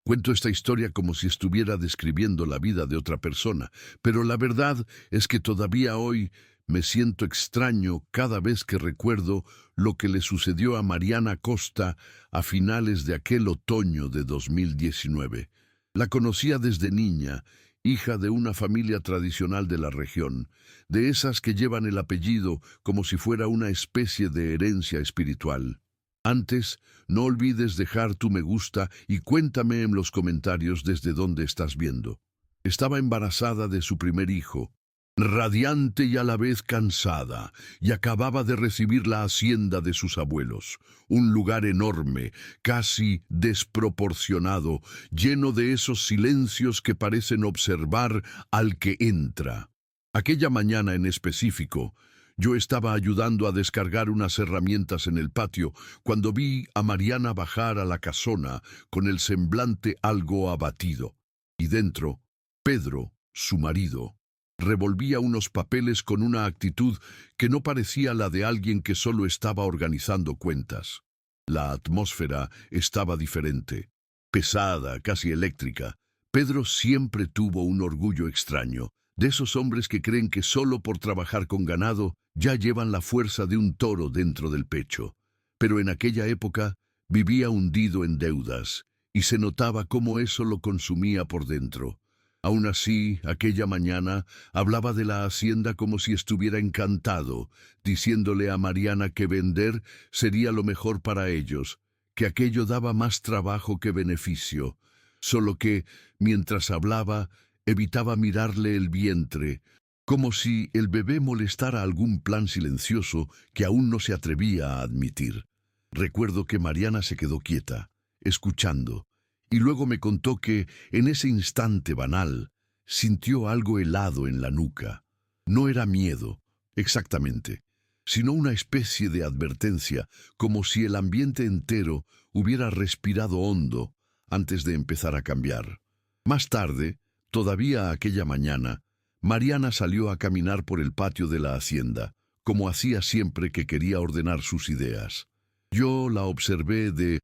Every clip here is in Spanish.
Cuento esta historia como si estuviera describiendo la vida de otra persona, pero la verdad es que todavía hoy me siento extraño cada vez que recuerdo lo que le sucedió a Mariana Costa a finales de aquel otoño de 2019. La conocía desde niña, hija de una familia tradicional de la región, de esas que llevan el apellido como si fuera una especie de herencia espiritual. Antes, no olvides dejar tu me gusta y cuéntame en los comentarios desde dónde estás viendo. Estaba embarazada de su primer hijo, radiante y a la vez cansada, y acababa de recibir la hacienda de sus abuelos, un lugar enorme, casi desproporcionado, lleno de esos silencios que parecen observar al que entra. Aquella mañana en específico, yo estaba ayudando a descargar unas herramientas en el patio cuando vi a Mariana bajar a la casona con el semblante algo abatido. Y dentro, Pedro, su marido, revolvía unos papeles con una actitud que no parecía la de alguien que solo estaba organizando cuentas. La atmósfera estaba diferente, pesada, casi eléctrica. Pedro siempre tuvo un orgullo extraño, de esos hombres que creen que solo por trabajar con ganado ya llevan la fuerza de un toro dentro del pecho. Pero en aquella época vivía hundido en deudas, y se notaba cómo eso lo consumía por dentro. Aún así, aquella mañana hablaba de la hacienda como si estuviera encantado, diciéndole a Mariana que vender sería lo mejor para ellos, que aquello daba más trabajo que beneficio, solo que, mientras hablaba, evitaba mirarle el vientre, como si el bebé molestara algún plan silencioso que aún no se atrevía a admitir. Recuerdo que Mariana se quedó quieta, escuchando, y luego me contó que, en ese instante banal, sintió algo helado en la nuca. No era miedo, exactamente, sino una especie de advertencia, como si el ambiente entero hubiera respirado hondo antes de empezar a cambiar. Más tarde, todavía aquella mañana, Mariana salió a caminar por el patio de la hacienda, como hacía siempre que quería ordenar sus ideas. Yo la observé de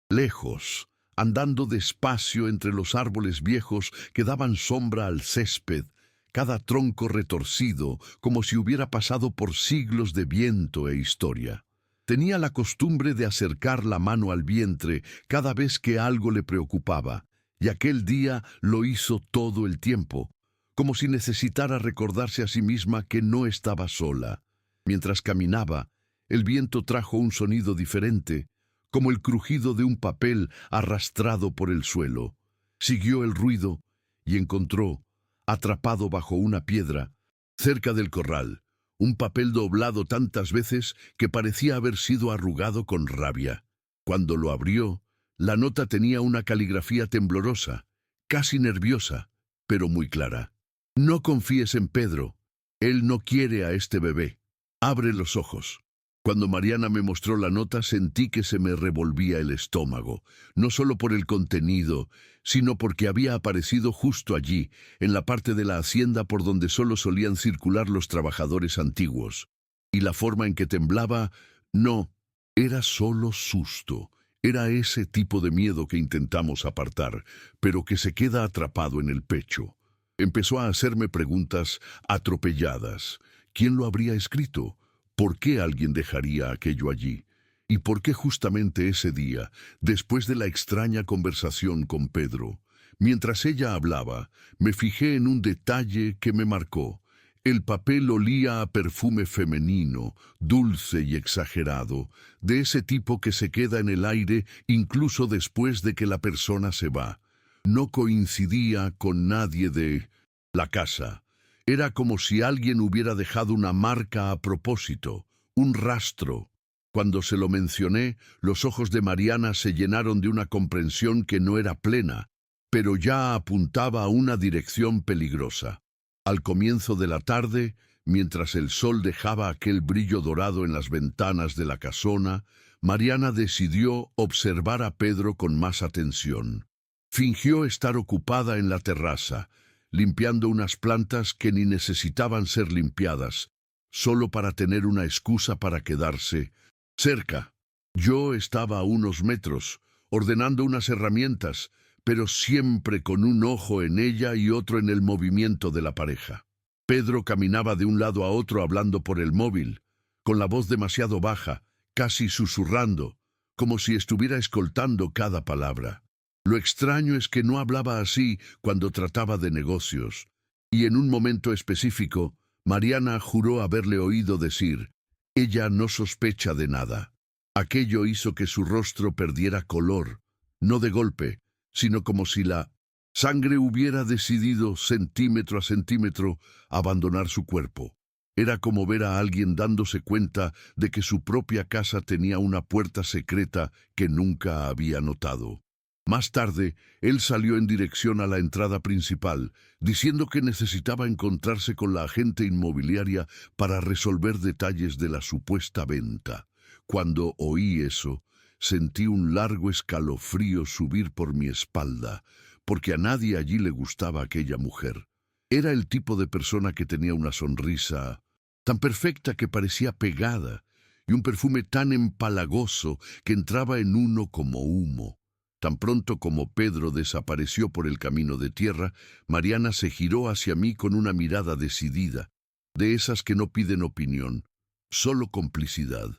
lejos, andando despacio entre los árboles viejos que daban sombra al césped, cada tronco retorcido, como si hubiera pasado por siglos de viento e historia. Tenía la costumbre de acercar la mano al vientre cada vez que algo le preocupaba, y aquel día lo hizo todo el tiempo, como si necesitara recordarse a sí misma que no estaba sola. Mientras caminaba, el viento trajo un sonido diferente, como el crujido de un papel arrastrado por el suelo. Siguió el ruido y encontró, atrapado bajo una piedra, cerca del corral, un papel doblado tantas veces que parecía haber sido arrugado con rabia. Cuando lo abrió, la nota tenía una caligrafía temblorosa, casi nerviosa, pero muy clara. No confíes en Pedro. Él no quiere a este bebé. Abre los ojos. Cuando Mariana me mostró la nota sentí que se me revolvía el estómago, no solo por el contenido, sino porque había aparecido justo allí, en la parte de la hacienda por donde solo solían circular los trabajadores antiguos. Y la forma en que temblaba, no, era solo susto. Era ese tipo de miedo que intentamos apartar, pero que se queda atrapado en el pecho. Empezó a hacerme preguntas atropelladas. ¿Quién lo habría escrito? ¿Por qué alguien dejaría aquello allí? ¿Y por qué justamente ese día, después de la extraña conversación con Pedro? Mientras ella hablaba, me fijé en un detalle que me marcó. El papel olía a perfume femenino, dulce y exagerado, de ese tipo que se queda en el aire incluso después de que la persona se va. No coincidía con nadie de la casa. Era como si alguien hubiera dejado una marca a propósito, un rastro. Cuando se lo mencioné, los ojos de Mariana se llenaron de una comprensión que no era plena, pero ya apuntaba a una dirección peligrosa. Al comienzo de la tarde, mientras el sol dejaba aquel brillo dorado en las ventanas de la casona, Mariana decidió observar a Pedro con más atención. Fingió estar ocupada en la terraza, limpiando unas plantas que ni necesitaban ser limpiadas, solo para tener una excusa para quedarse cerca. Yo estaba a unos metros, ordenando unas herramientas, pero siempre con un ojo en ella y otro en el movimiento de la pareja. Pedro caminaba de un lado a otro hablando por el móvil, con la voz demasiado baja, casi susurrando, como si estuviera escoltando cada palabra. Lo extraño es que no hablaba así cuando trataba de negocios, y en un momento específico, Mariana juró haberle oído decir: «Ella no sospecha de nada». Aquello hizo que su rostro perdiera color, no de golpe, sino como si la sangre hubiera decidido, centímetro a centímetro, abandonar su cuerpo. Era como ver a alguien dándose cuenta de que su propia casa tenía una puerta secreta que nunca había notado. Más tarde, él salió en dirección a la entrada principal, diciendo que necesitaba encontrarse con la agente inmobiliaria para resolver detalles de la supuesta venta. Cuando oí eso, sentí un largo escalofrío subir por mi espalda, porque a nadie allí le gustaba aquella mujer. Era el tipo de persona que tenía una sonrisa tan perfecta que parecía pegada, y un perfume tan empalagoso que entraba en uno como humo. Tan pronto como Pedro desapareció por el camino de tierra, Mariana se giró hacia mí con una mirada decidida, de esas que no piden opinión, solo complicidad.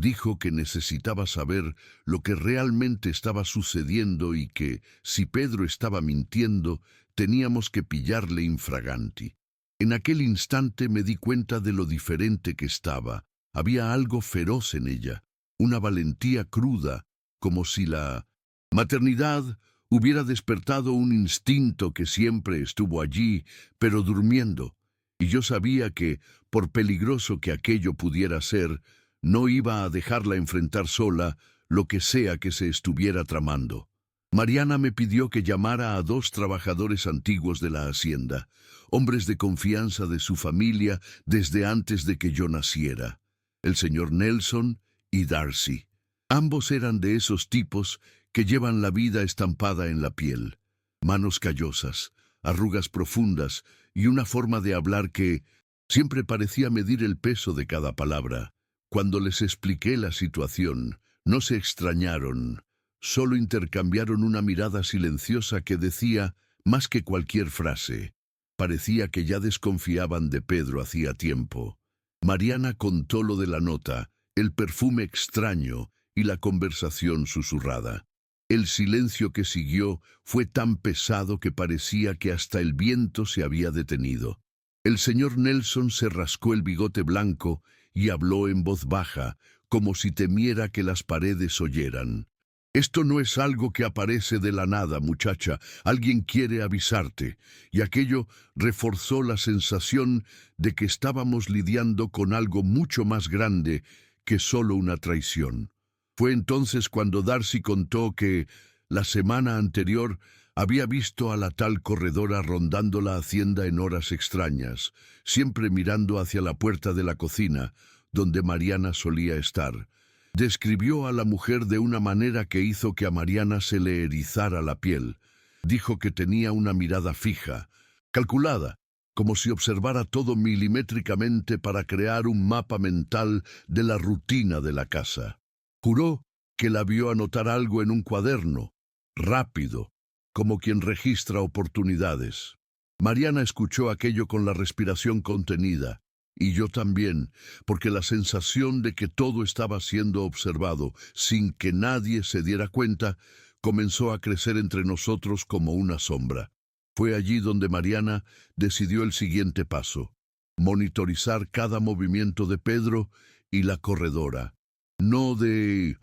Dijo que necesitaba saber lo que realmente estaba sucediendo y que, si Pedro estaba mintiendo, teníamos que pillarle infraganti. En aquel instante me di cuenta de lo diferente que estaba. Había algo feroz en ella, una valentía cruda, como si la maternidad hubiera despertado un instinto que siempre estuvo allí, pero durmiendo. Y yo sabía que, por peligroso que aquello pudiera ser, no iba a dejarla enfrentar sola lo que sea que se estuviera tramando. Mariana me pidió que llamara a 2 trabajadores antiguos de la hacienda, hombres de confianza de su familia desde antes de que yo naciera, el señor Nelson y Darcy. Ambos eran de esos tipos que llevan la vida estampada en la piel, manos callosas, arrugas profundas y una forma de hablar que siempre parecía medir el peso de cada palabra. Cuando les expliqué la situación, no se extrañaron, solo intercambiaron una mirada silenciosa que decía más que cualquier frase. Parecía que ya desconfiaban de Pedro hacía tiempo. Mariana contó lo de la nota, el perfume extraño y la conversación susurrada. El silencio que siguió fue tan pesado que parecía que hasta el viento se había detenido. El señor Nelson se rascó el bigote blanco y habló en voz baja, como si temiera que las paredes oyeran. «Esto no es algo que aparece de la nada, muchacha. Alguien quiere avisarte». Y aquello reforzó la sensación de que estábamos lidiando con algo mucho más grande que solo una traición. Fue entonces cuando Darcy contó que, la semana anterior, había visto a la tal corredora rondando la hacienda en horas extrañas, siempre mirando hacia la puerta de la cocina, donde Mariana solía estar. Describió a la mujer de una manera que hizo que a Mariana se le erizara la piel. Dijo que tenía una mirada fija, calculada, como si observara todo milimétricamente para crear un mapa mental de la rutina de la casa. Juró que la vio anotar algo en un cuaderno, rápido, como quien registra oportunidades. Mariana escuchó aquello con la respiración contenida, y yo también, porque la sensación de que todo estaba siendo observado sin que nadie se diera cuenta comenzó a crecer entre nosotros como una sombra. Fue allí donde Mariana decidió el siguiente paso: monitorizar cada movimiento de Pedro y la corredora, no de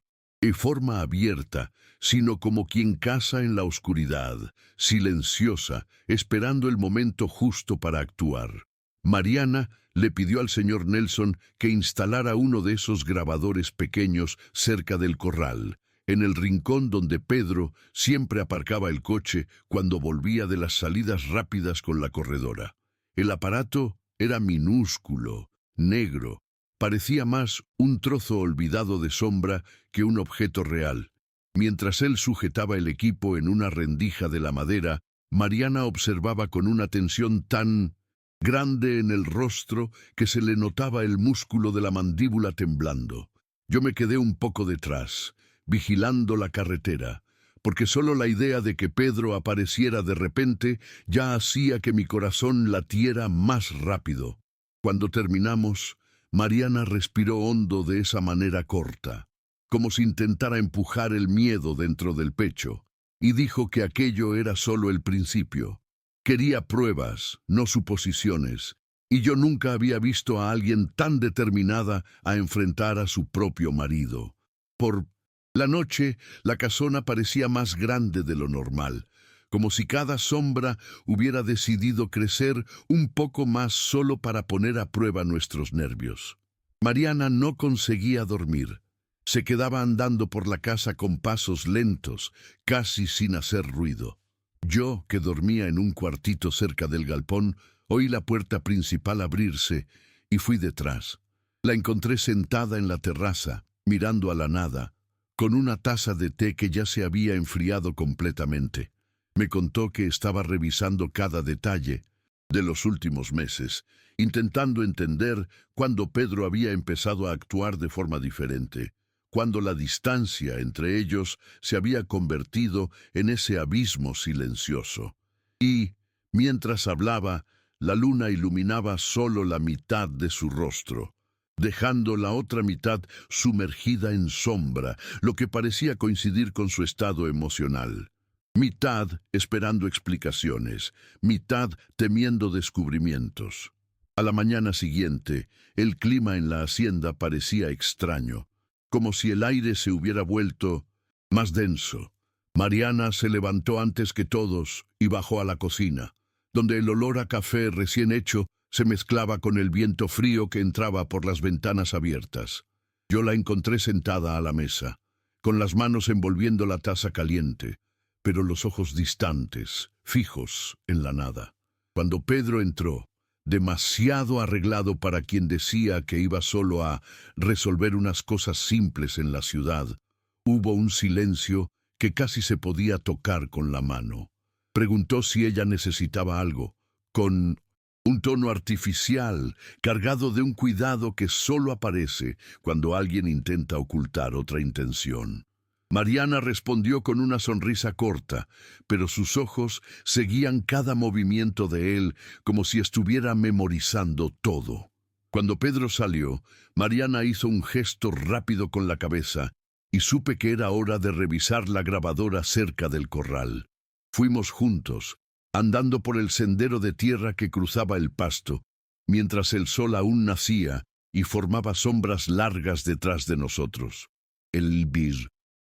forma abierta, sino como quien caza en la oscuridad, silenciosa, esperando el momento justo para actuar. Mariana le pidió al señor Nelson que instalara uno de esos grabadores pequeños cerca del corral, en el rincón donde Pedro siempre aparcaba el coche cuando volvía de las salidas rápidas con la corredora. El aparato era minúsculo, negro, parecía más un trozo olvidado de sombra que un objeto real. Mientras él sujetaba el equipo en una rendija de la madera, Mariana observaba con una tensión tan grande en el rostro que se le notaba el músculo de la mandíbula temblando. Yo me quedé un poco detrás, vigilando la carretera. porque solo la idea de que Pedro apareciera de repente ya hacía que mi corazón latiera más rápido. Cuando terminamos, Mariana respiró hondo de esa manera corta, como si intentara empujar el miedo dentro del pecho, y dijo que aquello era solo el principio. Quería pruebas, no suposiciones, y yo nunca había visto a alguien tan determinada a enfrentar a su propio marido. Por la noche, la casona parecía más grande de lo normal, como si cada sombra hubiera decidido crecer un poco más solo para poner a prueba nuestros nervios. Mariana no conseguía dormir. Se quedaba andando por la casa con pasos lentos, casi sin hacer ruido. Yo, que dormía en un cuartito cerca del galpón, oí la puerta principal abrirse y fui detrás. La encontré sentada en la terraza, mirando a la nada, con una taza de té que ya se había enfriado completamente. Me contó que estaba revisando cada detalle de los últimos meses, intentando entender cuándo Pedro había empezado a actuar de forma diferente, cuando la distancia entre ellos se había convertido en ese abismo silencioso. Y, mientras hablaba, la luna iluminaba solo la mitad de su rostro, dejando la otra mitad sumergida en sombra, lo que parecía coincidir con su estado emocional. Mitad esperando explicaciones, mitad temiendo descubrimientos. A la mañana siguiente, el clima en la hacienda parecía extraño, como si el aire se hubiera vuelto más denso. Mariana se levantó antes que todos y bajó a la cocina, donde el olor a café recién hecho se mezclaba con el viento frío que entraba por las ventanas abiertas. Yo la encontré sentada a la mesa, con las manos envolviendo la taza caliente, pero los ojos distantes, fijos en la nada. Cuando Pedro entró, demasiado arreglado para quien decía que iba solo a resolver unas cosas simples en la ciudad, hubo un silencio que casi se podía tocar con la mano. Preguntó si ella necesitaba algo, con un tono artificial, cargado de un cuidado que solo aparece cuando alguien intenta ocultar otra intención. Mariana respondió con una sonrisa corta, pero sus ojos seguían cada movimiento de él como si estuviera memorizando todo. Cuando Pedro salió, Mariana hizo un gesto rápido con la cabeza y supe que era hora de revisar la grabadora cerca del corral. Fuimos juntos, andando por el sendero de tierra que cruzaba el pasto, mientras el sol aún nacía y formaba sombras largas detrás de nosotros. El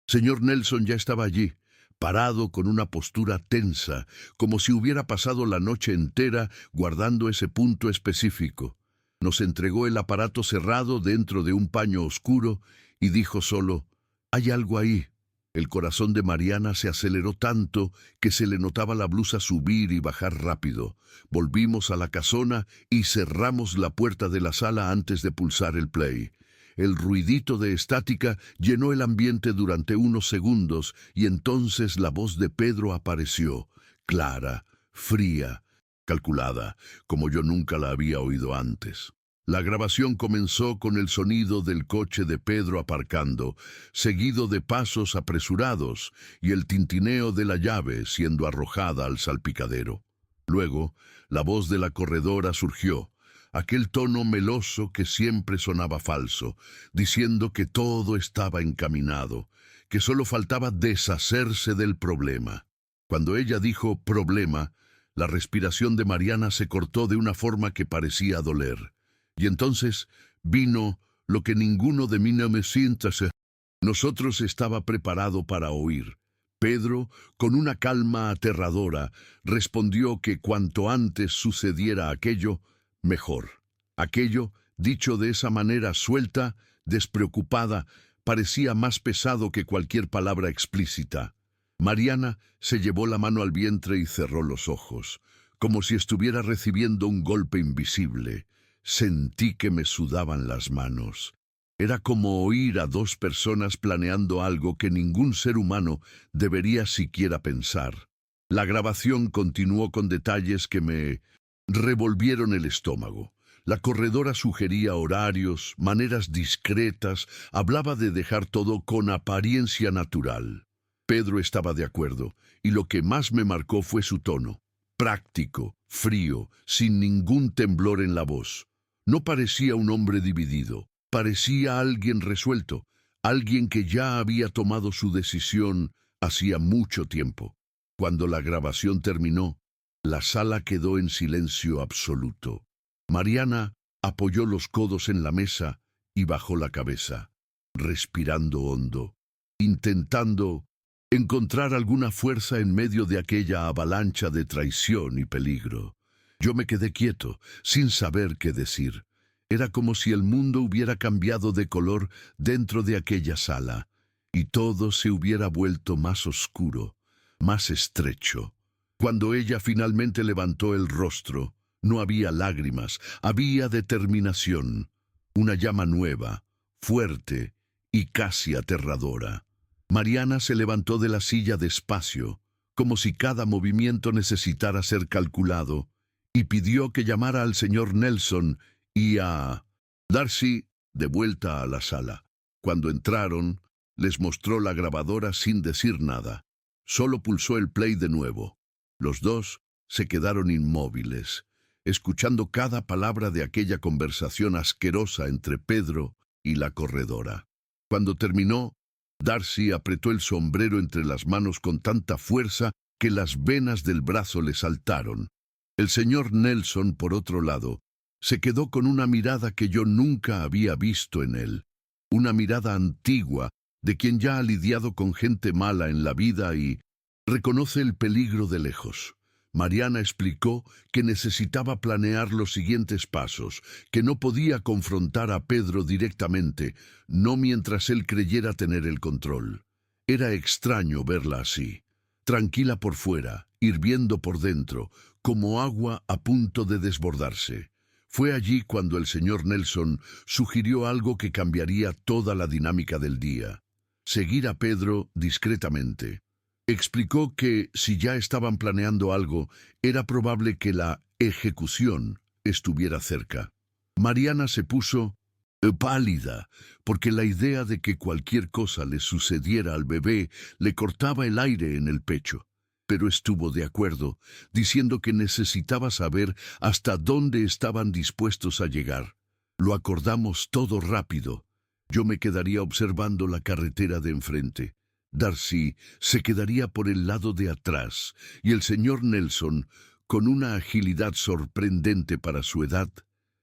señor Nelson ya estaba allí, parado con una postura tensa, como si hubiera pasado la noche entera guardando ese punto específico. Nos entregó el aparato cerrado dentro de un paño oscuro y dijo solo: «Hay algo ahí». El corazón de Mariana se aceleró tanto que se le notaba la blusa subir y bajar rápido. Volvimos a la casona y cerramos la puerta de la sala antes de pulsar el play. El ruidito de estática llenó el ambiente durante unos segundos y entonces la voz de Pedro apareció, clara, fría, calculada, como yo nunca la había oído antes. La grabación comenzó con el sonido del coche de Pedro aparcando, seguido de pasos apresurados y el tintineo de la llave siendo arrojada al salpicadero. Luego, la voz de la corredora surgió, aquel tono meloso que siempre sonaba falso, diciendo que todo estaba encaminado, que solo faltaba deshacerse del problema. Cuando ella dijo «problema», la respiración de Mariana se cortó de una forma que parecía doler. Y entonces vino lo que ninguno de mí no me sienta. Nosotros estaba preparado para oír. Pedro, con una calma aterradora, respondió que cuanto antes sucediera aquello, mejor. Aquello, dicho de esa manera suelta, despreocupada, parecía más pesado que cualquier palabra explícita. Mariana se llevó la mano al vientre y cerró los ojos, como si estuviera recibiendo un golpe invisible. Sentí que me sudaban las manos. Era como oír a dos personas planeando algo que ningún ser humano debería siquiera pensar. La grabación continuó con detalles que me revolvieron el estómago. La corredora sugería horarios, maneras discretas, hablaba de dejar todo con apariencia natural. Pedro estaba de acuerdo, y lo que más me marcó fue su tono. Práctico, frío, sin ningún temblor en la voz. No parecía un hombre dividido, parecía alguien resuelto, alguien que ya había tomado su decisión hacía mucho tiempo. Cuando la grabación terminó, la sala quedó en silencio absoluto. Mariana apoyó los codos en la mesa y bajó la cabeza, respirando hondo, intentando encontrar alguna fuerza en medio de aquella avalancha de traición y peligro. Yo me quedé quieto, sin saber qué decir. Era como si el mundo hubiera cambiado de color dentro de aquella sala, y todo se hubiera vuelto más oscuro, más estrecho. Cuando ella finalmente levantó el rostro, no había lágrimas, había determinación, una llama nueva, fuerte y casi aterradora. Mariana se levantó de la silla despacio, como si cada movimiento necesitara ser calculado, y pidió que llamara al señor Nelson y a Darcy de vuelta a la sala. Cuando entraron, les mostró la grabadora sin decir nada. Solo pulsó el play de nuevo. Los dos se quedaron inmóviles, escuchando cada palabra de aquella conversación asquerosa entre Pedro y la corredora. Cuando terminó, Darcy apretó el sombrero entre las manos con tanta fuerza que las venas del brazo le saltaron. El señor Nelson, por otro lado, se quedó con una mirada que yo nunca había visto en él. Una mirada antigua, de quien ya ha lidiado con gente mala en la vida y reconoce el peligro de lejos. Mariana explicó que necesitaba planear los siguientes pasos, que no podía confrontar a Pedro directamente, no mientras él creyera tener el control. Era extraño verla así, tranquila por fuera, hirviendo por dentro, como agua a punto de desbordarse. Fue allí cuando el señor Nelson sugirió algo que cambiaría toda la dinámica del día: seguir a Pedro discretamente. Explicó que, si ya estaban planeando algo, era probable que la ejecución estuviera cerca. Mariana se puso pálida, porque la idea de que cualquier cosa le sucediera al bebé le cortaba el aire en el pecho. Pero estuvo de acuerdo, diciendo que necesitaba saber hasta dónde estaban dispuestos a llegar. Lo acordamos todo rápido. Yo me quedaría observando la carretera de enfrente. Darcy se quedaría por el lado de atrás, y el señor Nelson, con una agilidad sorprendente para su edad,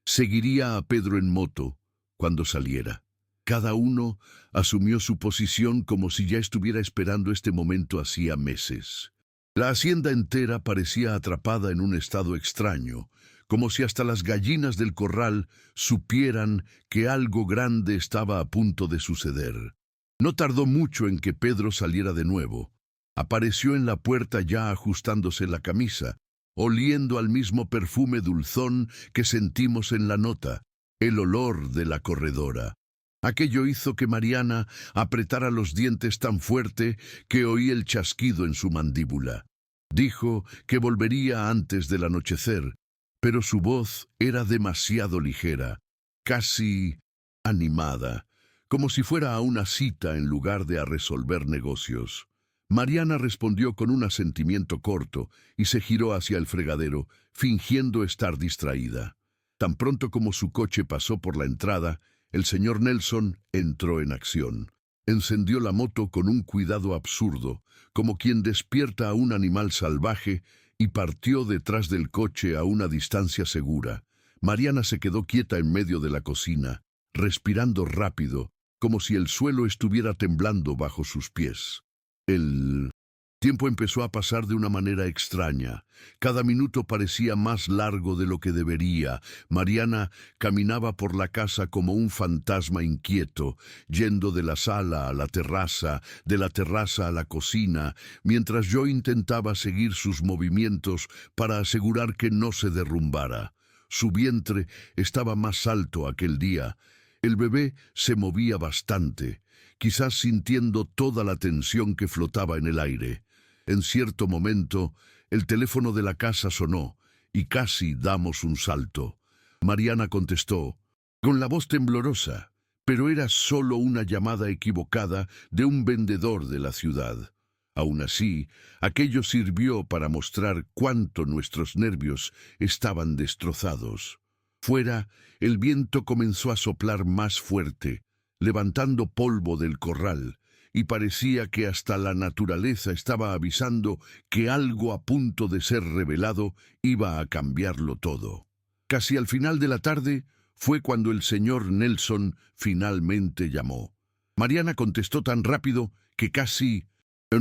seguiría a Pedro en moto cuando saliera. Cada uno asumió su posición como si ya estuviera esperando este momento hacía meses. La hacienda entera parecía atrapada en un estado extraño, como si hasta las gallinas del corral supieran que algo grande estaba a punto de suceder. No tardó mucho en que Pedro saliera de nuevo. Apareció en la puerta ya ajustándose la camisa, oliendo al mismo perfume dulzón que sentimos en la nota, el olor de la corredora. Aquello hizo que Mariana apretara los dientes tan fuerte que oí el chasquido en su mandíbula. Dijo que volvería antes del anochecer, pero su voz era demasiado ligera, casi animada, como si fuera a una cita en lugar de a resolver negocios. Mariana respondió con un asentimiento corto y se giró hacia el fregadero, fingiendo estar distraída. Tan pronto como su coche pasó por la entrada, el señor Nelson entró en acción. Encendió la moto con un cuidado absurdo, como quien despierta a un animal salvaje, y partió detrás del coche a una distancia segura. Mariana se quedó quieta en medio de la cocina, respirando rápido, como si el suelo estuviera temblando bajo sus pies. El tiempo empezó a pasar de una manera extraña. Cada minuto parecía más largo de lo que debería. Mariana caminaba por la casa como un fantasma inquieto, yendo de la sala a la terraza, de la terraza a la cocina, mientras yo intentaba seguir sus movimientos para asegurar que no se derrumbara. Su vientre estaba más alto aquel día. El bebé se movía bastante, quizás sintiendo toda la tensión que flotaba en el aire. En cierto momento, el teléfono de la casa sonó, y casi damos un salto. Mariana contestó, con la voz temblorosa, pero era solo una llamada equivocada de un vendedor de la ciudad. Aún así, aquello sirvió para mostrar cuánto nuestros nervios estaban destrozados. Fuera, el viento comenzó a soplar más fuerte, levantando polvo del corral, y parecía que hasta la naturaleza estaba avisando que algo a punto de ser revelado iba a cambiarlo todo. Casi al final de la tarde fue cuando el señor Nelson finalmente llamó. Mariana contestó tan rápido que casi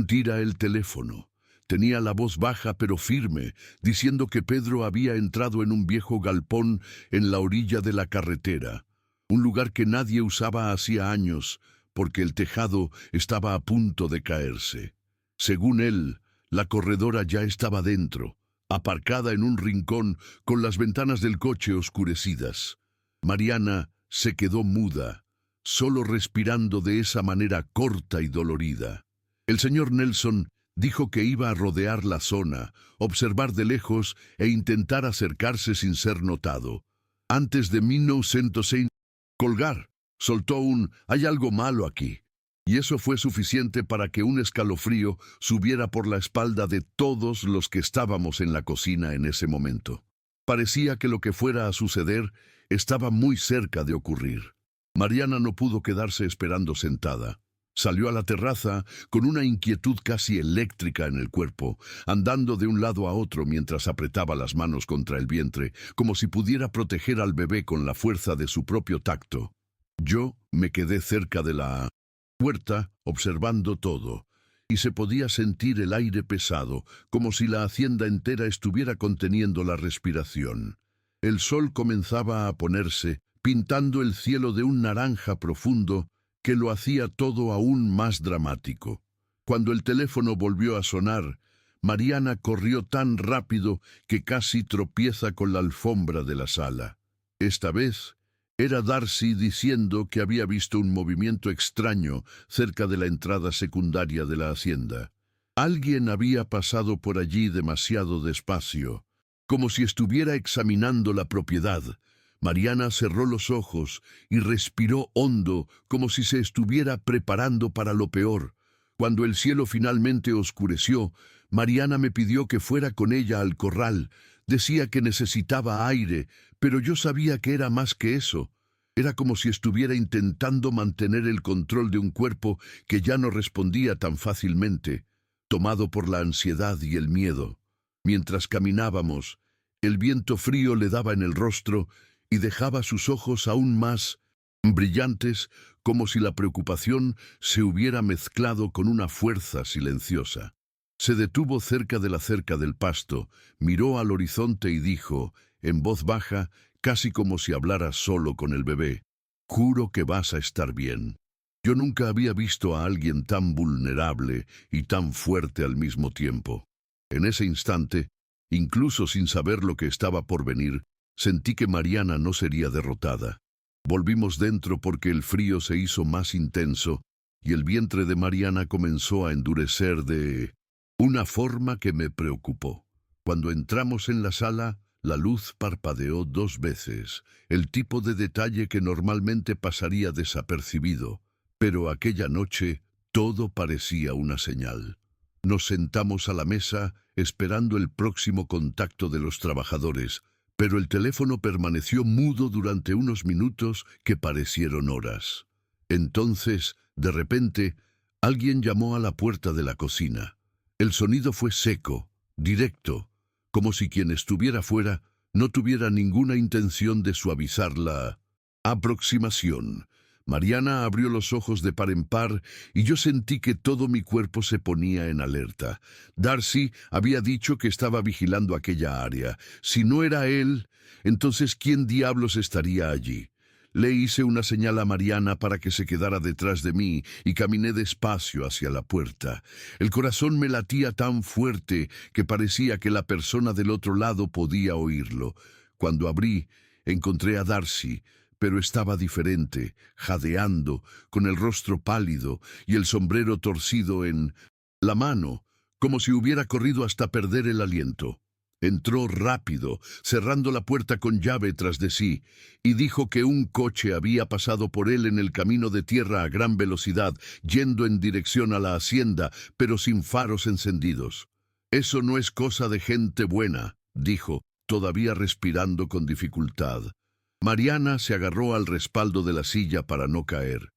tira el teléfono. Tenía la voz baja pero firme, diciendo que Pedro había entrado en un viejo galpón en la orilla de la carretera, un lugar que nadie usaba hacía años, porque el tejado estaba a punto de caerse. Según él, la corredora ya estaba dentro, aparcada en un rincón con las ventanas del coche oscurecidas. Mariana se quedó muda, solo respirando de esa manera corta y dolorida. El señor Nelson dijo que iba a rodear la zona, observar de lejos e intentar acercarse sin ser notado. Antes de 1906, colgar, soltó un «hay algo malo aquí». Y eso fue suficiente para que un escalofrío subiera por la espalda de todos los que estábamos en la cocina en ese momento. Parecía que lo que fuera a suceder estaba muy cerca de ocurrir. Mariana no pudo quedarse esperando sentada. Salió a la terraza con una inquietud casi eléctrica en el cuerpo, andando de un lado a otro mientras apretaba las manos contra el vientre, como si pudiera proteger al bebé con la fuerza de su propio tacto. Yo me quedé cerca de la puerta, observando todo, y se podía sentir el aire pesado, como si la hacienda entera estuviera conteniendo la respiración. El sol comenzaba a ponerse, pintando el cielo de un naranja profundo, que lo hacía todo aún más dramático. Cuando el teléfono volvió a sonar, Mariana corrió tan rápido que casi tropieza con la alfombra de la sala. Esta vez era Darcy diciendo que había visto un movimiento extraño cerca de la entrada secundaria de la hacienda. Alguien había pasado por allí demasiado despacio, como si estuviera examinando la propiedad. Mariana cerró los ojos y respiró hondo, como si se estuviera preparando para lo peor. Cuando el cielo finalmente oscureció, Mariana me pidió que fuera con ella al corral. Decía que necesitaba aire, pero yo sabía que era más que eso. Era como si estuviera intentando mantener el control de un cuerpo que ya no respondía tan fácilmente, tomado por la ansiedad y el miedo. Mientras caminábamos, el viento frío le daba en el rostro y dejaba sus ojos aún más brillantes, como si la preocupación se hubiera mezclado con una fuerza silenciosa. Se detuvo cerca de la cerca del pasto, miró al horizonte y dijo, en voz baja, casi como si hablara solo con el bebé, «Juro que vas a estar bien». Yo nunca había visto a alguien tan vulnerable y tan fuerte al mismo tiempo. En ese instante, incluso sin saber lo que estaba por venir, sentí que Mariana no sería derrotada. Volvimos dentro porque el frío se hizo más intenso y el vientre de Mariana comenzó a endurecer de una forma que me preocupó. Cuando entramos en la sala, la luz parpadeó 2 veces, el tipo de detalle que normalmente pasaría desapercibido, pero aquella noche todo parecía una señal. Nos sentamos a la mesa esperando el próximo contacto de los trabajadores, pero el teléfono permaneció mudo durante unos minutos que parecieron horas. Entonces, de repente, alguien llamó a la puerta de la cocina. El sonido fue seco, directo, como si quien estuviera fuera no tuviera ninguna intención de suavizar la aproximación. Mariana abrió los ojos de par en par y yo sentí que todo mi cuerpo se ponía en alerta. Darcy había dicho que estaba vigilando aquella área. Si no era él, entonces ¿quién diablos estaría allí? Le hice una señal a Mariana para que se quedara detrás de mí y caminé despacio hacia la puerta. El corazón me latía tan fuerte que parecía que la persona del otro lado podía oírlo. Cuando abrí, encontré a Darcy, pero estaba diferente, jadeando, con el rostro pálido y el sombrero torcido en la mano, como si hubiera corrido hasta perder el aliento. Entró rápido, cerrando la puerta con llave tras de sí, y dijo que un coche había pasado por él en el camino de tierra a gran velocidad, yendo en dirección a la hacienda, pero sin faros encendidos. «Eso no es cosa de gente buena», dijo, todavía respirando con dificultad. Mariana se agarró al respaldo de la silla para no caer.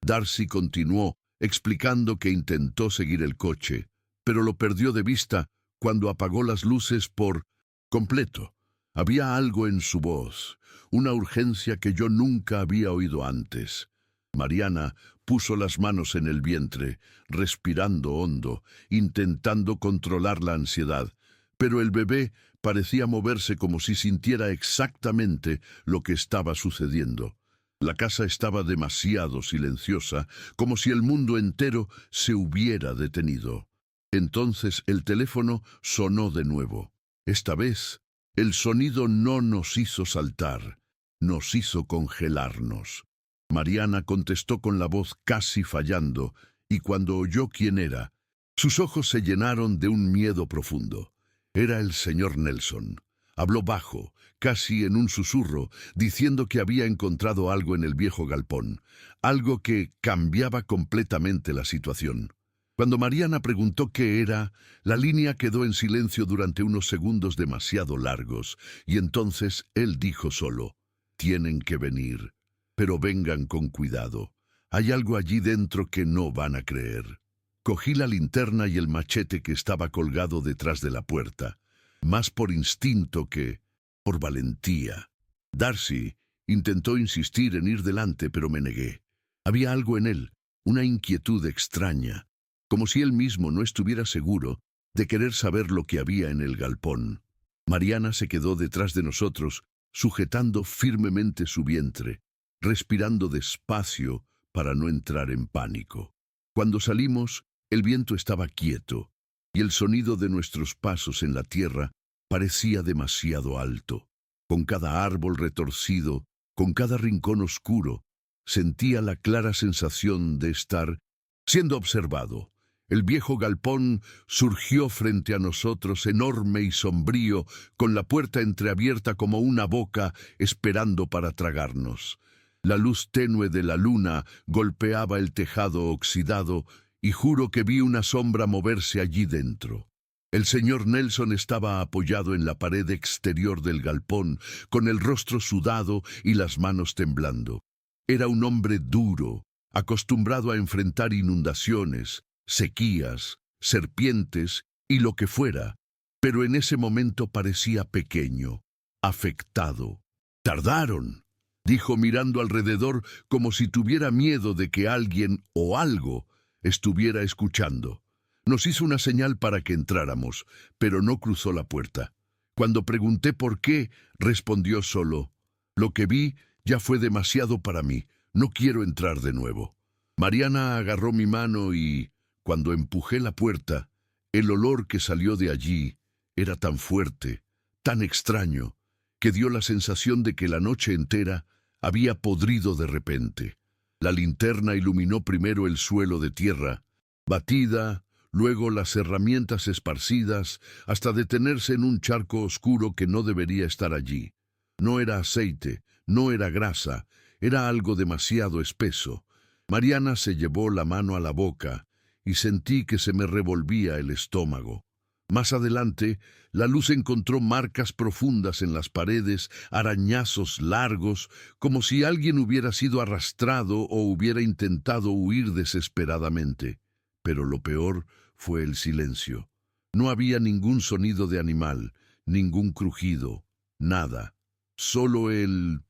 Darcy continuó, explicando que intentó seguir el coche, pero lo perdió de vista cuando apagó las luces por completo. Había algo en su voz, una urgencia que yo nunca había oído antes. Mariana puso las manos en el vientre, respirando hondo, intentando controlar la ansiedad, pero el bebé parecía moverse como si sintiera exactamente lo que estaba sucediendo. La casa estaba demasiado silenciosa, como si el mundo entero se hubiera detenido. Entonces el teléfono sonó de nuevo. Esta vez, el sonido no nos hizo saltar, nos hizo congelarnos. Mariana contestó con la voz casi fallando, y cuando oyó quién era, sus ojos se llenaron de un miedo profundo. Era el señor Nelson. Habló bajo, casi en un susurro, diciendo que había encontrado algo en el viejo galpón, algo que cambiaba completamente la situación. Cuando Mariana preguntó qué era, la línea quedó en silencio durante unos segundos demasiado largos, y entonces él dijo solo: «Tienen que venir, pero vengan con cuidado. Hay algo allí dentro que no van a creer». Cogí la linterna y el machete que estaba colgado detrás de la puerta, más por instinto que por valentía. Darcy intentó insistir en ir delante, pero me negué. Había algo en él, una inquietud extraña, como si él mismo no estuviera seguro de querer saber lo que había en el galpón. Mariana se quedó detrás de nosotros, sujetando firmemente su vientre, respirando despacio para no entrar en pánico. Cuando salimos, el viento estaba quieto, y el sonido de nuestros pasos en la tierra parecía demasiado alto. Con cada árbol retorcido, con cada rincón oscuro, sentía la clara sensación de estar siendo observado. El viejo galpón surgió frente a nosotros, enorme y sombrío, con la puerta entreabierta como una boca, esperando para tragarnos. La luz tenue de la luna golpeaba el tejado oxidado, y juro que vi una sombra moverse allí dentro. El señor Nelson estaba apoyado en la pared exterior del galpón, con el rostro sudado y las manos temblando. Era un hombre duro, acostumbrado a enfrentar inundaciones, sequías, serpientes y lo que fuera, pero en ese momento parecía pequeño, afectado. «Tardaron», dijo mirando alrededor como si tuviera miedo de que alguien o algo estuviera escuchando. Nos hizo una señal para que entráramos, pero no cruzó la puerta. Cuando pregunté por qué, respondió solo: «Lo que vi ya fue demasiado para mí, no quiero entrar de nuevo». Mariana agarró mi mano y, cuando empujé la puerta, el olor que salió de allí era tan fuerte, tan extraño, que dio la sensación de que la noche entera había podrido de repente. La linterna iluminó primero el suelo de tierra, batida, luego las herramientas esparcidas, hasta detenerse en un charco oscuro que no debería estar allí. No era aceite, no era grasa, era algo demasiado espeso. Mariana se llevó la mano a la boca y sentí que se me revolvía el estómago. Más adelante, la luz encontró marcas profundas en las paredes, arañazos largos, como si alguien hubiera sido arrastrado o hubiera intentado huir desesperadamente. Pero lo peor fue el silencio. No había ningún sonido de animal, ningún crujido, nada. Solo el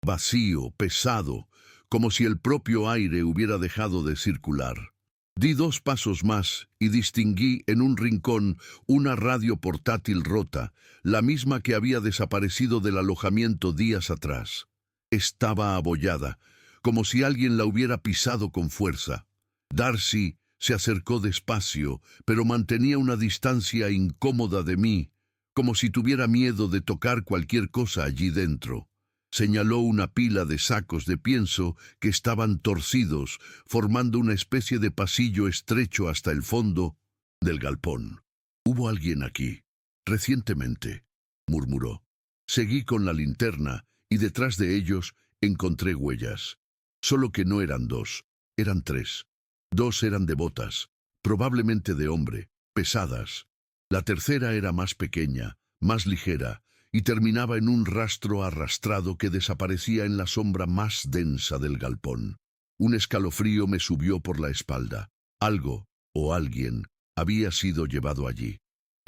vacío, pesado, como si el propio aire hubiera dejado de circular. Di 2 pasos más y distinguí en un rincón una radio portátil rota, la misma que había desaparecido del alojamiento días atrás. Estaba abollada, como si alguien la hubiera pisado con fuerza. Darcy se acercó despacio, pero mantenía una distancia incómoda de mí, como si tuviera miedo de tocar cualquier cosa allí dentro. Señaló una pila de sacos de pienso que estaban torcidos, formando una especie de pasillo estrecho hasta el fondo del galpón. «Hubo alguien aquí, recientemente», murmuró. Seguí con la linterna y detrás de ellos encontré huellas. Solo que no eran dos, eran tres. Dos eran de botas, probablemente de hombre, pesadas. La tercera era más pequeña, más ligera, y terminaba en un rastro arrastrado que desaparecía en la sombra más densa del galpón. Un escalofrío me subió por la espalda. Algo, o alguien, había sido llevado allí.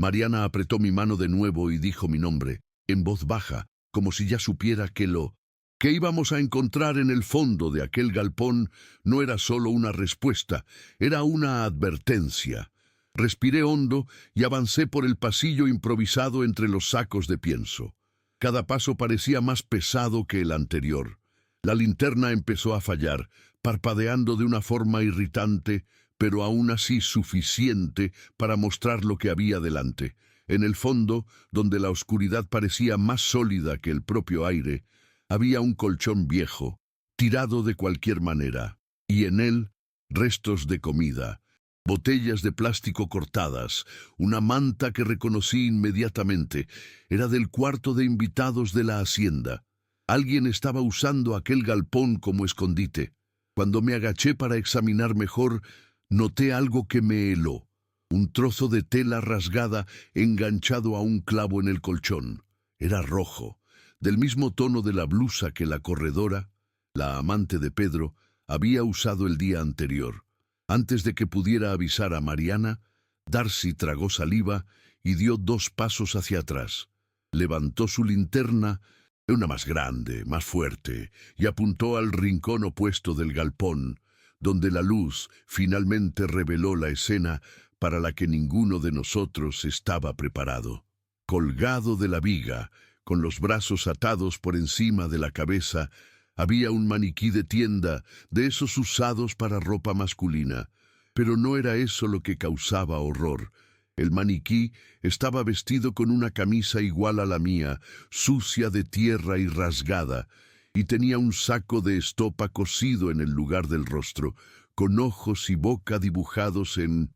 Mariana apretó mi mano de nuevo y dijo mi nombre, en voz baja, como si ya supiera que íbamos a encontrar en el fondo de aquel galpón no era solo una respuesta, era una advertencia. Respiré hondo y avancé por el pasillo improvisado entre los sacos de pienso. Cada paso parecía más pesado que el anterior. La linterna empezó a fallar, parpadeando de una forma irritante, pero aún así suficiente para mostrar lo que había delante. En el fondo, donde la oscuridad parecía más sólida que el propio aire, había un colchón viejo, tirado de cualquier manera, y en él restos de comida, botellas de plástico cortadas, una manta que reconocí inmediatamente. Era del cuarto de invitados de la hacienda. Alguien estaba usando aquel galpón como escondite. Cuando me agaché para examinar mejor, noté algo que me heló. Un trozo de tela rasgada enganchado a un clavo en el colchón. Era rojo, del mismo tono de la blusa que la corredora, la amante de Pedro, había usado el día anterior. Antes de que pudiera avisar a Mariana, Darcy tragó saliva y dio 2 pasos hacia atrás. Levantó su linterna, una más grande, más fuerte, y apuntó al rincón opuesto del galpón, donde la luz finalmente reveló la escena para la que ninguno de nosotros estaba preparado. Colgado de la viga, con los brazos atados por encima de la cabeza, había un maniquí de tienda, de esos usados para ropa masculina. Pero no era eso lo que causaba horror. El maniquí estaba vestido con una camisa igual a la mía, sucia de tierra y rasgada, y tenía un saco de estopa cosido en el lugar del rostro, con ojos y boca dibujados en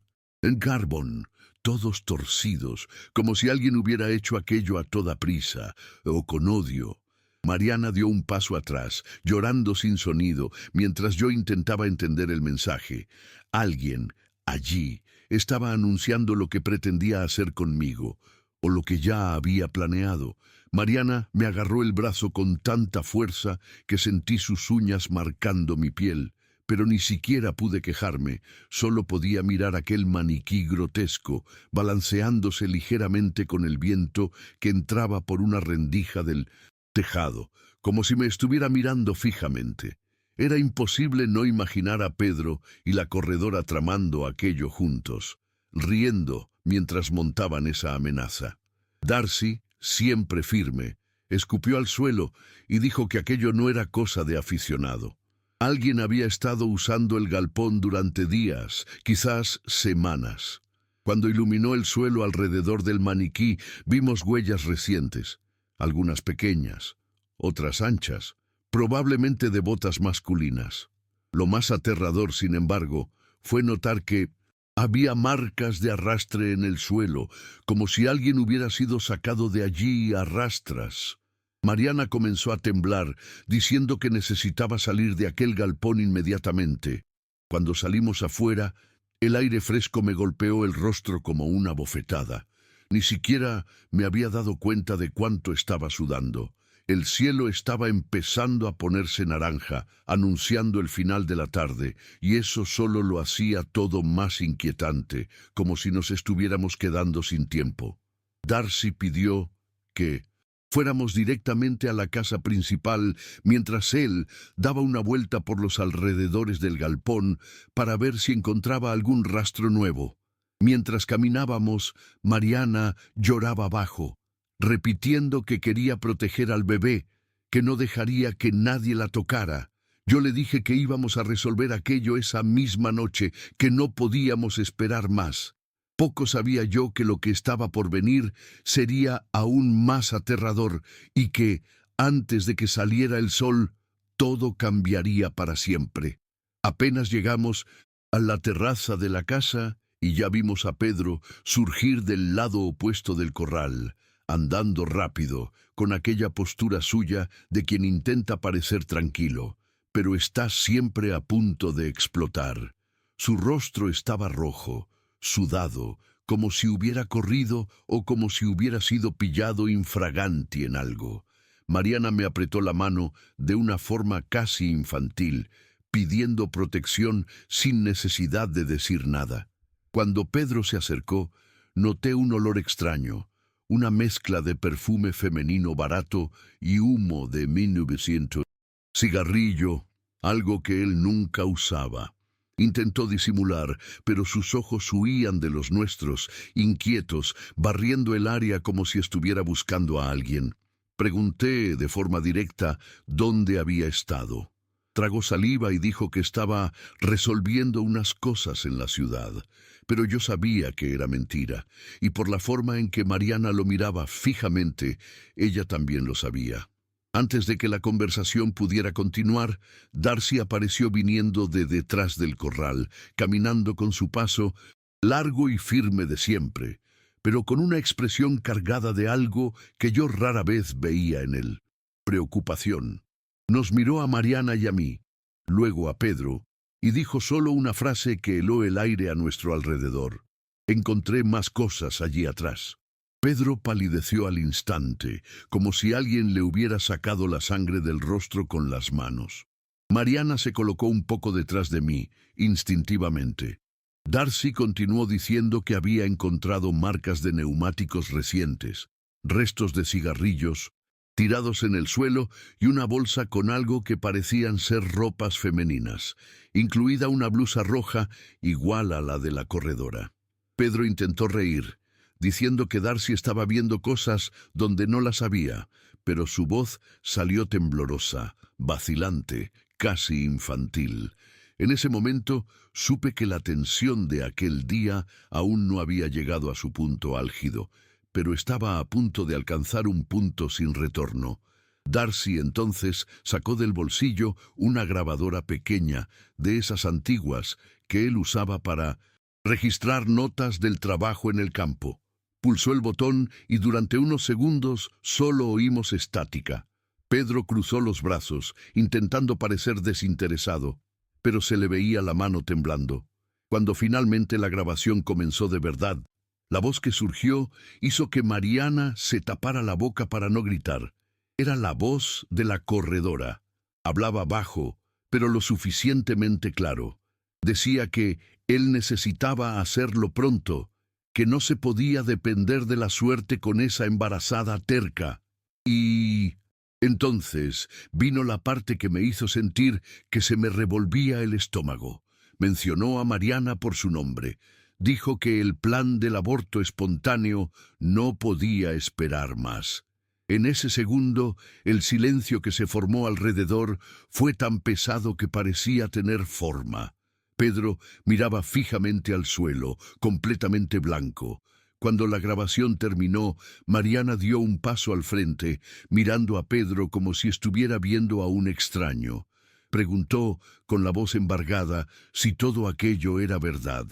carbón, todos torcidos, como si alguien hubiera hecho aquello a toda prisa, o con odio. Mariana dio un paso atrás, llorando sin sonido, mientras yo intentaba entender el mensaje. Alguien, allí, estaba anunciando lo que pretendía hacer conmigo, o lo que ya había planeado. Mariana me agarró el brazo con tanta fuerza que sentí sus uñas marcando mi piel, pero ni siquiera pude quejarme, solo podía mirar aquel maniquí grotesco, balanceándose ligeramente con el viento que entraba por una rendija del tejado, como si me estuviera mirando fijamente. Era imposible no imaginar a Pedro y la corredora tramando aquello juntos, riendo mientras montaban esa amenaza. Darcy, siempre firme, escupió al suelo y dijo que aquello no era cosa de aficionado. Alguien había estado usando el galpón durante días, quizás semanas. Cuando iluminó el suelo alrededor del maniquí, vimos huellas recientes, algunas pequeñas, otras anchas, probablemente de botas masculinas. Lo más aterrador, sin embargo, fue notar que había marcas de arrastre en el suelo, como si alguien hubiera sido sacado de allí a rastras. Mariana comenzó a temblar, diciendo que necesitaba salir de aquel galpón inmediatamente. Cuando salimos afuera, el aire fresco me golpeó el rostro como una bofetada. Ni siquiera me había dado cuenta de cuánto estaba sudando. El cielo estaba empezando a ponerse naranja, anunciando el final de la tarde, y eso solo lo hacía todo más inquietante, como si nos estuviéramos quedando sin tiempo. Darcy pidió que fuéramos directamente a la casa principal, mientras él daba una vuelta por los alrededores del galpón para ver si encontraba algún rastro nuevo. Mientras caminábamos, Mariana lloraba bajo, repitiendo que quería proteger al bebé, que no dejaría que nadie la tocara. Yo le dije que íbamos a resolver aquello esa misma noche, que no podíamos esperar más. Poco sabía yo que lo que estaba por venir sería aún más aterrador y que, antes de que saliera el sol, todo cambiaría para siempre. Apenas llegamos a la terraza de la casa y ya vimos a Pedro surgir del lado opuesto del corral. andando rápido, con aquella postura suya de quien intenta parecer tranquilo, pero está siempre a punto de explotar. Su rostro estaba rojo, sudado, como si hubiera corrido o como si hubiera sido pillado infraganti en algo. Mariana me apretó la mano de una forma casi infantil, pidiendo protección sin necesidad de decir nada. Cuando Pedro se acercó, noté un olor extraño, una mezcla de perfume femenino barato y humo de 1900. Cigarrillo, algo que él nunca usaba. Intentó disimular, pero sus ojos huían de los nuestros, inquietos, barriendo el área como si estuviera buscando a alguien. Pregunté de forma directa dónde había estado. Tragó saliva y dijo que estaba resolviendo unas cosas en la ciudad, pero yo sabía que era mentira, y por la forma en que Mariana lo miraba fijamente, ella también lo sabía. Antes de que la conversación pudiera continuar, Darcy apareció viniendo de detrás del corral, caminando con su paso largo y firme de siempre, pero con una expresión cargada de algo que yo rara vez veía en él: preocupación. Nos miró a Mariana y a mí, luego a Pedro, y dijo solo una frase que heló el aire a nuestro alrededor. Encontré más cosas allí atrás. Pedro palideció al instante, como si alguien le hubiera sacado la sangre del rostro con las manos. Mariana se colocó un poco detrás de mí, instintivamente. Darcy continuó diciendo que había encontrado marcas de neumáticos recientes, restos de cigarrillos tirados en el suelo y una bolsa con algo que parecían ser ropas femeninas, incluida una blusa roja igual a la de la corredora. Pedro intentó reír, diciendo que Darcy estaba viendo cosas donde no las había, pero su voz salió temblorosa, vacilante, casi infantil. En ese momento supe que la tensión de aquel día aún no había llegado a su punto álgido, pero estaba a punto de alcanzar un punto sin retorno. Darcy entonces sacó del bolsillo una grabadora pequeña, de esas antiguas, que él usaba para registrar notas del trabajo en el campo. Pulsó el botón y durante unos segundos solo oímos estática. Pedro cruzó los brazos, intentando parecer desinteresado, pero se le veía la mano temblando. Cuando finalmente la grabación comenzó de verdad, la voz que surgió hizo que Mariana se tapara la boca para no gritar. Era la voz de la corredora. Hablaba bajo, pero lo suficientemente claro. Decía que él necesitaba hacerlo pronto, que no se podía depender de la suerte con esa embarazada terca. Y entonces vino la parte que me hizo sentir que se me revolvía el estómago. Mencionó a Mariana por su nombre. Dijo que el plan del aborto espontáneo no podía esperar más. En ese segundo, el silencio que se formó alrededor fue tan pesado que parecía tener forma. Pedro miraba fijamente al suelo, completamente blanco. Cuando la grabación terminó, Mariana dio un paso al frente, mirando a Pedro como si estuviera viendo a un extraño. Preguntó, con la voz embargada, si todo aquello era verdad.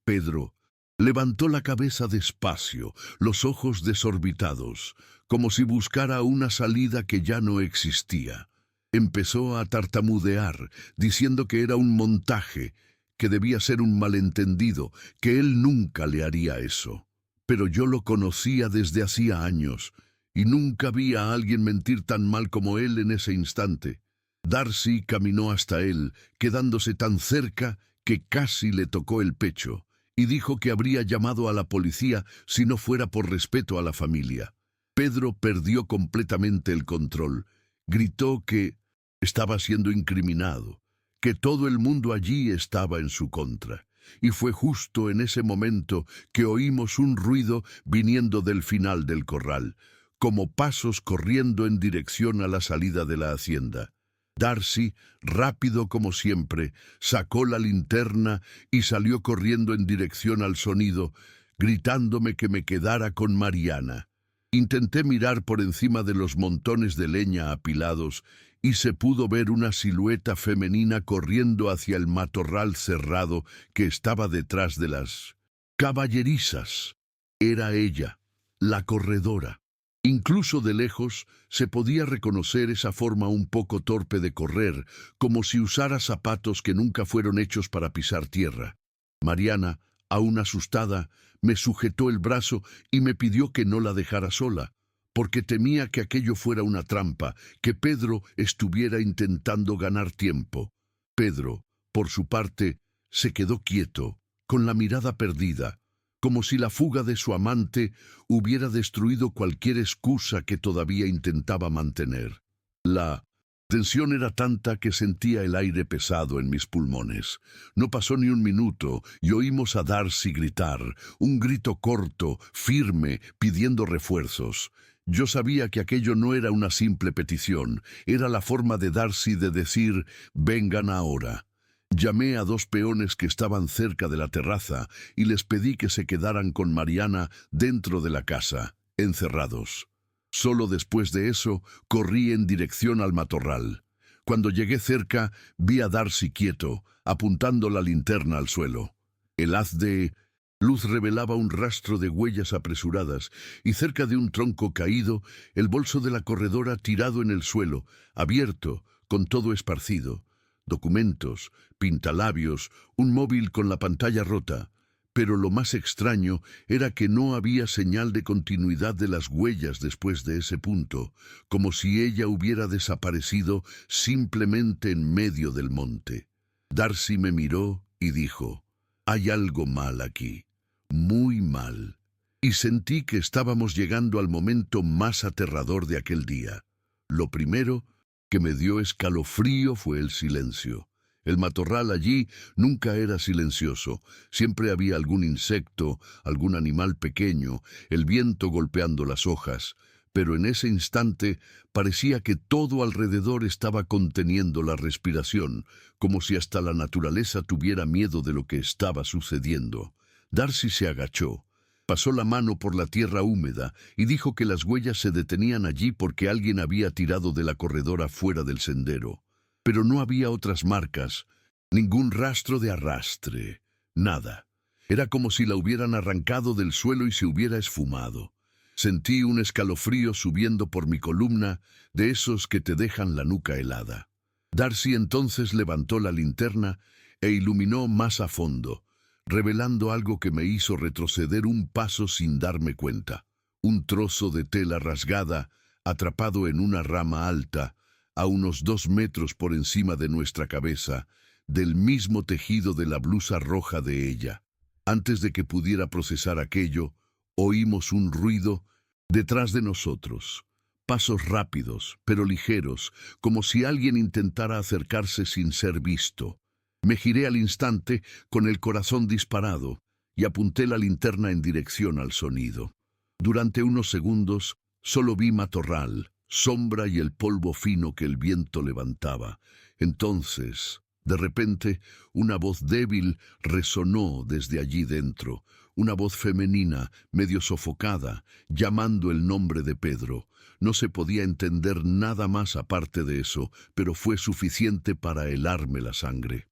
Pedro levantó la cabeza despacio, los ojos desorbitados, como si buscara una salida que ya no existía. Empezó a tartamudear, diciendo que era un montaje, que debía ser un malentendido, que él nunca le haría eso. Pero yo lo conocía desde hacía años, y nunca vi a alguien mentir tan mal como él en ese instante. Darcy caminó hasta él, quedándose tan cerca que casi le tocó el pecho, y dijo que habría llamado a la policía si no fuera por respeto a la familia. Pedro perdió completamente el control. Gritó que estaba siendo incriminado, que todo el mundo allí estaba en su contra. Y fue justo en ese momento que oímos un ruido viniendo del final del corral, como pasos corriendo en dirección a la salida de la hacienda. Darcy, rápido como siempre, sacó la linterna y salió corriendo en dirección al sonido, gritándome que me quedara con Mariana. Intenté mirar por encima de los montones de leña apilados y se pudo ver una silueta femenina corriendo hacia el matorral cerrado que estaba detrás de las caballerizas. Era ella, la corredora. Incluso de lejos se podía reconocer esa forma un poco torpe de correr, como si usara zapatos que nunca fueron hechos para pisar tierra. Mariana, aún asustada, me sujetó el brazo y me pidió que no la dejara sola, porque temía que aquello fuera una trampa, que Pedro estuviera intentando ganar tiempo. Pedro, por su parte, se quedó quieto, con la mirada perdida, como si la fuga de su amante hubiera destruido cualquier excusa que todavía intentaba mantener. La tensión era tanta que sentía el aire pesado en mis pulmones. No pasó ni un minuto y oímos a Darcy gritar, un grito corto, firme, pidiendo refuerzos. Yo sabía que aquello no era una simple petición, era la forma de Darcy de decir, vengan ahora. Llamé a 2 peones que estaban cerca de la terraza y les pedí que se quedaran con Mariana dentro de la casa, encerrados. Solo después de eso corrí en dirección al matorral. Cuando llegué cerca, vi a Darcy quieto, apuntando la linterna al suelo. El haz de luz revelaba un rastro de huellas apresuradas y cerca de un tronco caído, el bolso de la corredora tirado en el suelo, abierto, con todo esparcido. Documentos, pintalabios, un móvil con la pantalla rota. Pero lo más extraño era que no había señal de continuidad de las huellas después de ese punto, como si ella hubiera desaparecido simplemente en medio del monte. Darcy me miró y dijo, «Hay algo mal aquí, muy mal». Y sentí que estábamos llegando al momento más aterrador de aquel día. Lo primero que me dio escalofrío fue el silencio. El matorral allí nunca era silencioso. Siempre había algún insecto, algún animal pequeño, el viento golpeando las hojas. Pero en ese instante parecía que todo alrededor estaba conteniendo la respiración, como si hasta la naturaleza tuviera miedo de lo que estaba sucediendo. Darcy se agachó. Pasó la mano por la tierra húmeda y dijo que las huellas se detenían allí porque alguien había tirado de la corredora fuera del sendero. Pero no había otras marcas, ningún rastro de arrastre, nada. Era como si la hubieran arrancado del suelo y se hubiera esfumado. Sentí un escalofrío subiendo por mi columna, de esos que te dejan la nuca helada. Darcy entonces levantó la linterna e iluminó más a fondo, revelando algo que me hizo retroceder un paso sin darme cuenta. Un trozo de tela rasgada, atrapado en una rama alta, a unos 2 metros por encima de nuestra cabeza, del mismo tejido de la blusa roja de ella. Antes de que pudiera procesar aquello, oímos un ruido detrás de nosotros. Pasos rápidos, pero ligeros, como si alguien intentara acercarse sin ser visto. Me giré al instante, con el corazón disparado, y apunté la linterna en dirección al sonido. Durante unos segundos, solo vi matorral, sombra y el polvo fino que el viento levantaba. Entonces, de repente, una voz débil resonó desde allí dentro, una voz femenina, medio sofocada, llamando el nombre de Pedro. No se podía entender nada más aparte de eso, pero fue suficiente para helarme la sangre.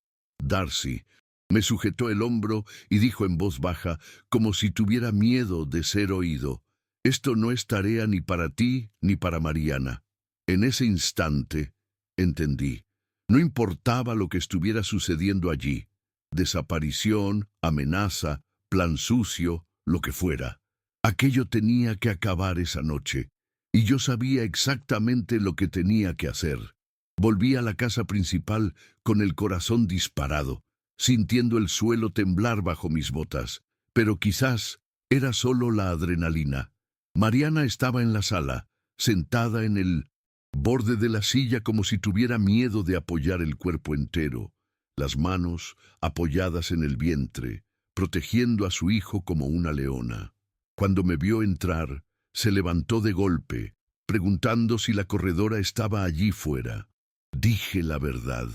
Darcy me sujetó el hombro y dijo en voz baja, como si tuviera miedo de ser oído, «Esto no es tarea ni para ti ni para Mariana». En ese instante entendí. No importaba lo que estuviera sucediendo allí, desaparición, amenaza, plan sucio, lo que fuera. Aquello tenía que acabar esa noche, y yo sabía exactamente lo que tenía que hacer. Volví a la casa principal con el corazón disparado, sintiendo el suelo temblar bajo mis botas. Pero quizás era solo la adrenalina. Mariana estaba en la sala, sentada en el borde de la silla como si tuviera miedo de apoyar el cuerpo entero, las manos apoyadas en el vientre, protegiendo a su hijo como una leona. Cuando me vio entrar, se levantó de golpe, preguntando si la corredora estaba allí fuera. Dije la verdad,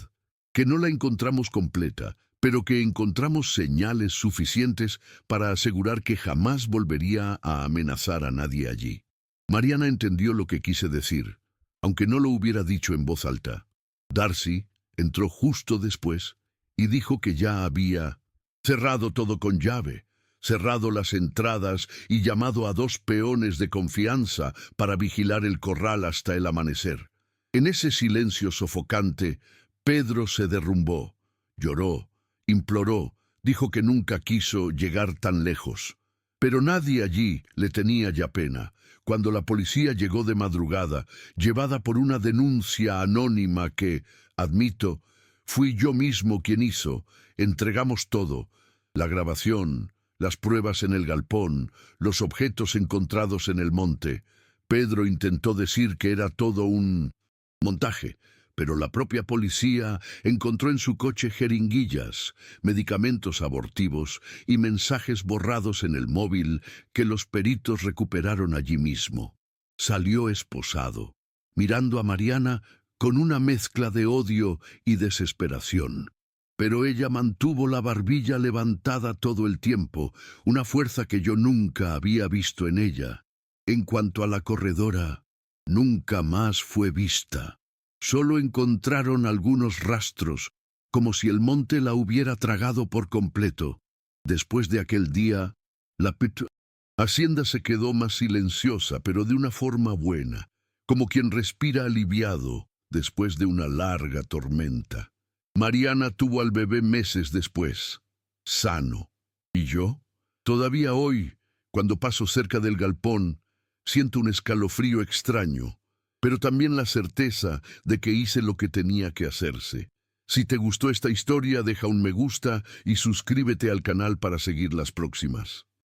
que no la encontramos completa, pero que encontramos señales suficientes para asegurar que jamás volvería a amenazar a nadie allí. Mariana entendió lo que quise decir, aunque no lo hubiera dicho en voz alta. Darcy entró justo después y dijo que ya había cerrado todo con llave. cerrado las entradas y llamado a 2 peones de confianza para vigilar el corral hasta el amanecer. En ese silencio sofocante, Pedro se derrumbó, lloró, imploró, dijo que nunca quiso llegar tan lejos. Pero nadie allí le tenía ya pena. Cuando la policía llegó de madrugada, llevada por una denuncia anónima que, admito, fui yo mismo quien hizo, entregamos todo, la grabación, las pruebas en el galpón, los objetos encontrados en el monte. Pedro intentó decir que era todo un montaje, pero la propia policía encontró en su coche jeringuillas, medicamentos abortivos y mensajes borrados en el móvil que los peritos recuperaron allí mismo. Salió esposado, mirando a Mariana con una mezcla de odio y desesperación. Pero ella mantuvo la barbilla levantada todo el tiempo, una fuerza que yo nunca había visto en ella. En cuanto a la corredora, nunca más fue vista. Solo encontraron algunos rastros, como si el monte la hubiera tragado por completo. Después de aquel día, la hacienda se quedó más silenciosa, pero de una forma buena, como quien respira aliviado después de una larga tormenta. Mariana tuvo al bebé meses después, sano. ¿Y yo? Todavía hoy, cuando paso cerca del galpón, siento un escalofrío extraño, pero también la certeza de que hice lo que tenía que hacerse. Si te gustó esta historia, deja un me gusta y suscríbete al canal para seguir las próximas.